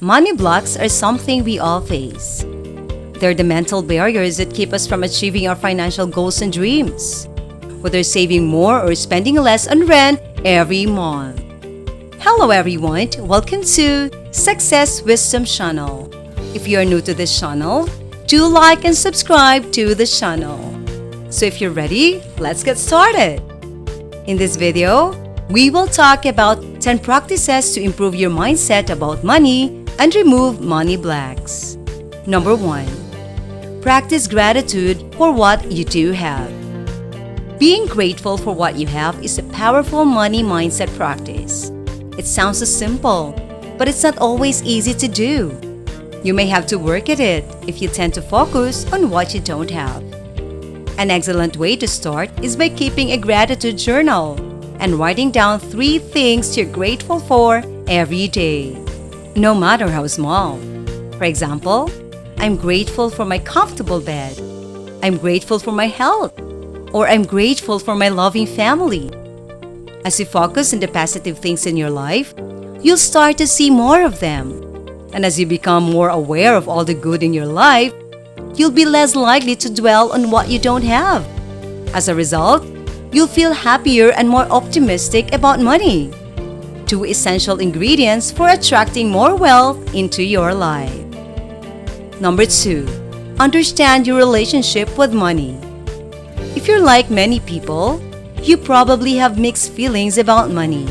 Money blocks are something we all face. They're the mental barriers that keep us from achieving our financial goals and dreams, whether saving more or spending less on rent every month. Hello everyone, welcome to Success Wisdom Channel. If you are new to this channel, do like and subscribe to the channel. So if you're ready, let's get started. In this video, we will talk about 10 practices to improve your mindset about money and remove money blocks. Number 1. Practice gratitude for what you do have. Being grateful for what you have is a powerful money mindset practice. It sounds so simple, but it's not always easy to do. You may have to work at it if you tend to focus on what you don't have. An excellent way to start is by keeping a gratitude journal and writing down 3 things you're grateful for every day, no matter how small. For example, I'm grateful for my comfortable bed. I'm grateful for my health. Or I'm grateful for my loving family. As you focus on the positive things in your life, you'll start to see more of them. And as you become more aware of all the good in your life, you'll be less likely to dwell on what you don't have. As a result, you'll feel happier and more optimistic about money. 2 essential ingredients for attracting more wealth into your life. Number 2. Understand your relationship with money. If you're like many people, you probably have mixed feelings about money.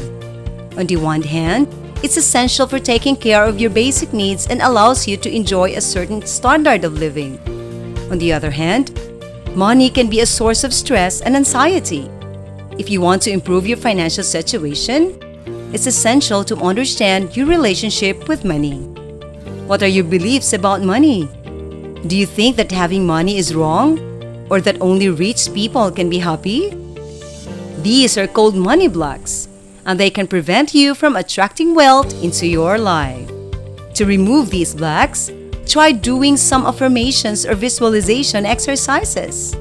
On the one hand, it's essential for taking care of your basic needs and allows you to enjoy a certain standard of living. On the other hand, money can be a source of stress and anxiety. If you want to improve your financial situation, it's essential to understand your relationship with money. What are your beliefs about money? Do you think that having money is wrong? Or that only rich people can be happy? These are called money blocks, and they can prevent you from attracting wealth into your life. To remove these blocks, try doing some affirmations or visualization exercises.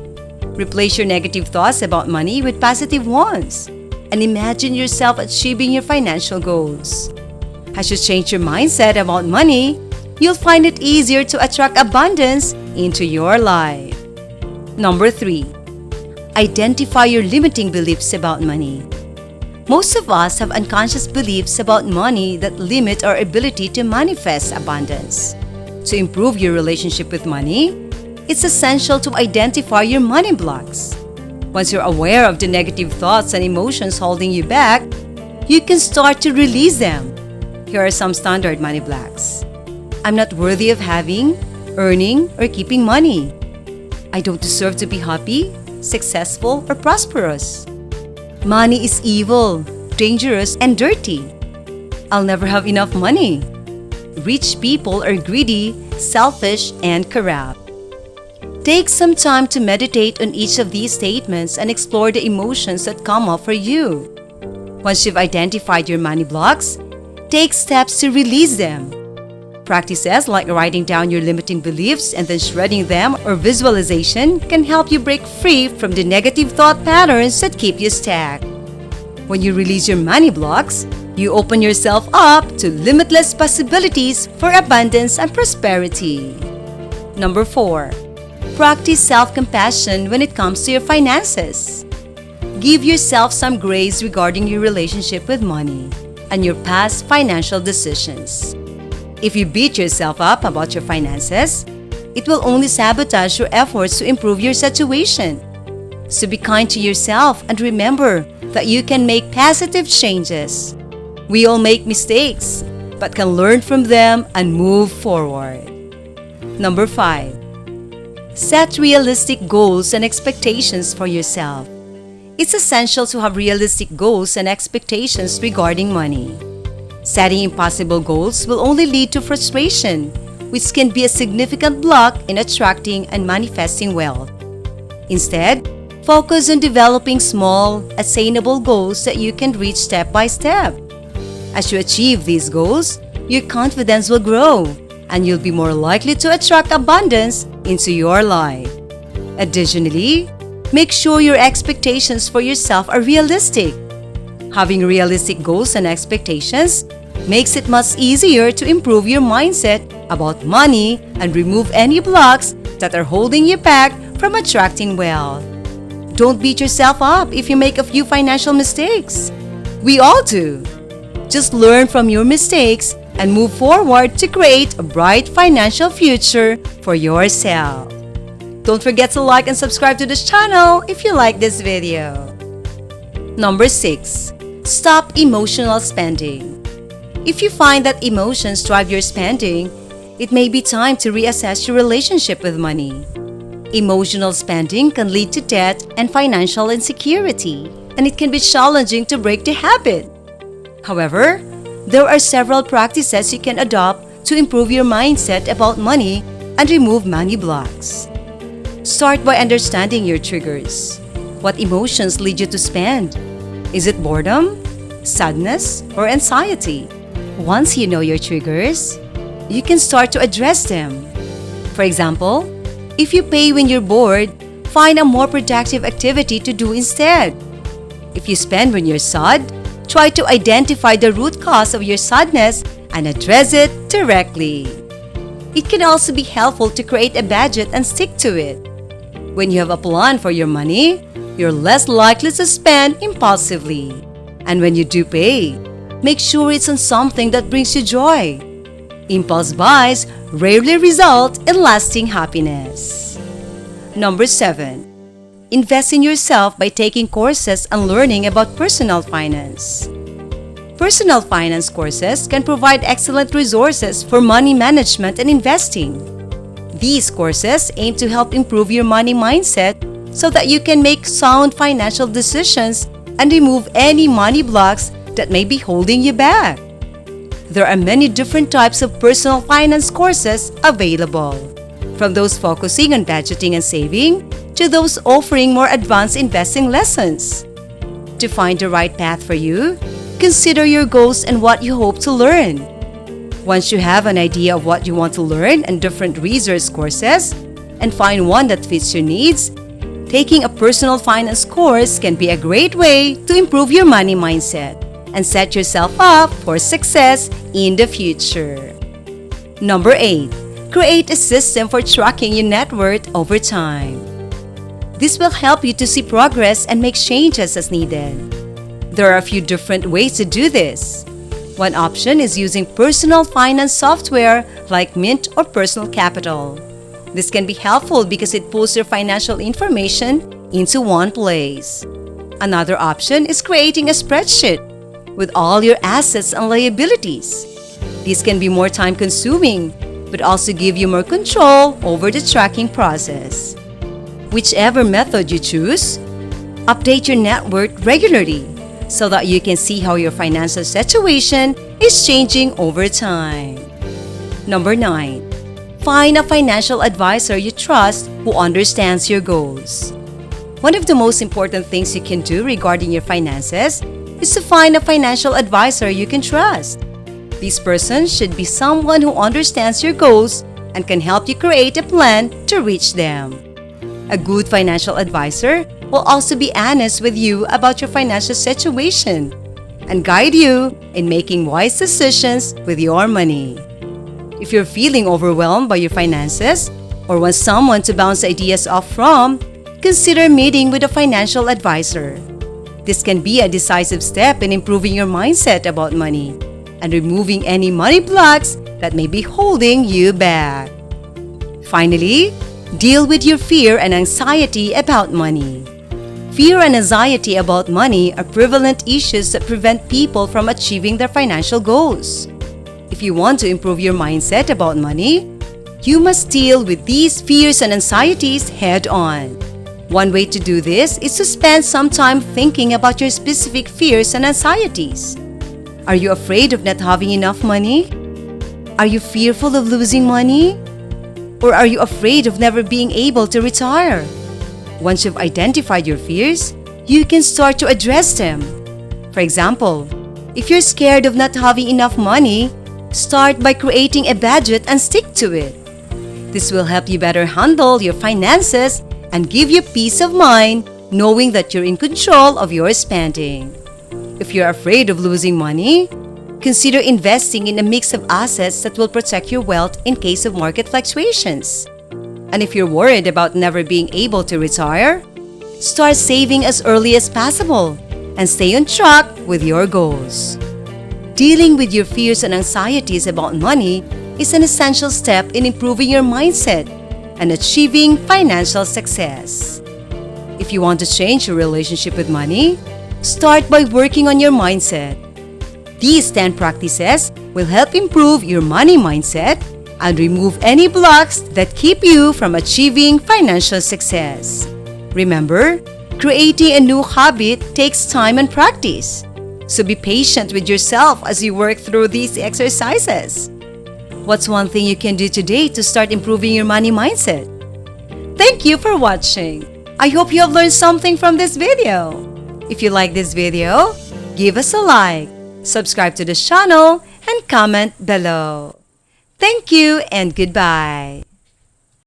Replace your negative thoughts about money with positive ones, and imagine yourself achieving your financial goals. As you change your mindset about money, you'll find it easier to attract abundance into your life. Number 3. Identify your limiting beliefs about money. Most of us have unconscious beliefs about money that limit our ability to manifest abundance. To improve your relationship with money, it's essential to identify your money blocks. Once you're aware of the negative thoughts and emotions holding you back, you can start to release them. Here are some standard money blocks. I'm not worthy of having, earning, or keeping money. I don't deserve to be happy, successful, or prosperous. Money is evil, dangerous, and dirty. I'll never have enough money. Rich people are greedy, selfish, and corrupt. Take some time to meditate on each of these statements and explore the emotions that come up for you. Once you've identified your money blocks, take steps to release them. Practices like writing down your limiting beliefs and then shredding them or visualization can help you break free from the negative thought patterns that keep you stuck. When you release your money blocks, you open yourself up to limitless possibilities for abundance and prosperity. Number 4. Practice self-compassion when it comes to your finances. Give yourself some grace regarding your relationship with money and your past financial decisions. If you beat yourself up about your finances, it will only sabotage your efforts to improve your situation. So be kind to yourself and remember that you can make positive changes. We all make mistakes, but can learn from them and move forward. Number 5. Set realistic goals and expectations for yourself. It's essential to have realistic goals and expectations regarding money. Setting impossible goals will only lead to frustration, which can be a significant block in attracting and manifesting wealth. Instead, focus on developing small, attainable goals that you can reach step by step. As you achieve these goals, your confidence will grow, and you'll be more likely to attract abundance into your life. Additionally, make sure your expectations for yourself are realistic. Having realistic goals and expectations makes it much easier to improve your mindset about money and remove any blocks that are holding you back from attracting wealth. Don't beat yourself up if you make a few financial mistakes. We all do. Just learn from your mistakes and move forward to create a bright financial future for yourself. Don't forget to like and subscribe to this channel if you like this video. Number 6. Stop emotional spending. If you find that emotions drive your spending, it may be time to reassess your relationship with money. Emotional spending can lead to debt and financial insecurity, and it can be challenging to break the habit. However, there are several practices you can adopt to improve your mindset about money and remove money blocks. Start by understanding your triggers. What emotions lead you to spend? Is it boredom, sadness, or anxiety? Once you know your triggers, you can start to address them. For example, if you pay when you're bored, find a more productive activity to do instead. If you spend when you're sad, try to identify the root cause of your sadness and address it directly. It can also be helpful to create a budget and stick to it. When you have a plan for your money, you're less likely to spend impulsively. And when you do pay, make sure it's on something that brings you joy. Impulse buys rarely result in lasting happiness. Number 7. Invest in yourself by taking courses and learning about personal finance. Personal finance courses can provide excellent resources for money management and investing. These courses aim to help improve your money mindset so that you can make sound financial decisions and remove any money blocks that may be holding you back. There are many different types of personal finance courses available, from those focusing on budgeting and saving to those offering more advanced investing lessons. To find the right path for you, consider your goals and what you hope to learn. Once you have an idea of what you want to learn and different resource courses, and find one that fits your needs, taking a personal finance course can be a great way to improve your money mindset and set yourself up for success in the future. Number 8. Create a system for tracking your net worth over time. This will help you to see progress and make changes as needed. There are a few different ways to do this. One option is using personal finance software like Mint or Personal Capital. This can be helpful because it pulls your financial information into one place. Another option is creating a spreadsheet with all your assets and liabilities. This can be more time-consuming, but also give you more control over the tracking process. Whichever method you choose, update your net worth regularly so that you can see how your financial situation is changing over time. Number 9. Find a financial advisor you trust who understands your goals. One of the most important things you can do regarding your finances is to find a financial advisor you can trust. This person should be someone who understands your goals and can help you create a plan to reach them. A good financial advisor will also be honest with you about your financial situation and guide you in making wise decisions with your money. If you're feeling overwhelmed by your finances or want someone to bounce ideas off from, consider meeting with a financial advisor. This can be a decisive step in improving your mindset about money and removing any money blocks that may be holding you back. Finally, deal with your fear and anxiety about money. Fear and anxiety about money are prevalent issues that prevent people from achieving their financial goals. If you want to improve your mindset about money, you must deal with these fears and anxieties head on. One way to do this is to spend some time thinking about your specific fears and anxieties. Are you afraid of not having enough money? Are you fearful of losing money? Or are you afraid of never being able to retire? Once you've identified your fears, you can start to address them. For example, if you're scared of not having enough money, start by creating a budget and stick to it. This will help you better handle your finances and give you peace of mind knowing that you're in control of your spending. If you're afraid of losing money, Consider investing in a mix of assets that will protect your wealth in case of market fluctuations. And if you're worried about never being able to retire, start saving as early as possible and stay on track with your goals. Dealing with your fears and anxieties about money is an essential step in improving your mindset and achieving financial success. If you want to change your relationship with money, start by working on your mindset. These 10 practices will help improve your money mindset and remove any blocks that keep you from achieving financial success. Remember, creating a new habit takes time and practice. So be patient with yourself as you work through these exercises. What's one thing you can do today to start improving your money mindset? Thank you for watching. I hope you have learned something from this video. If you like this video, give us a like, subscribe to the channel, and comment below. Thank you and goodbye.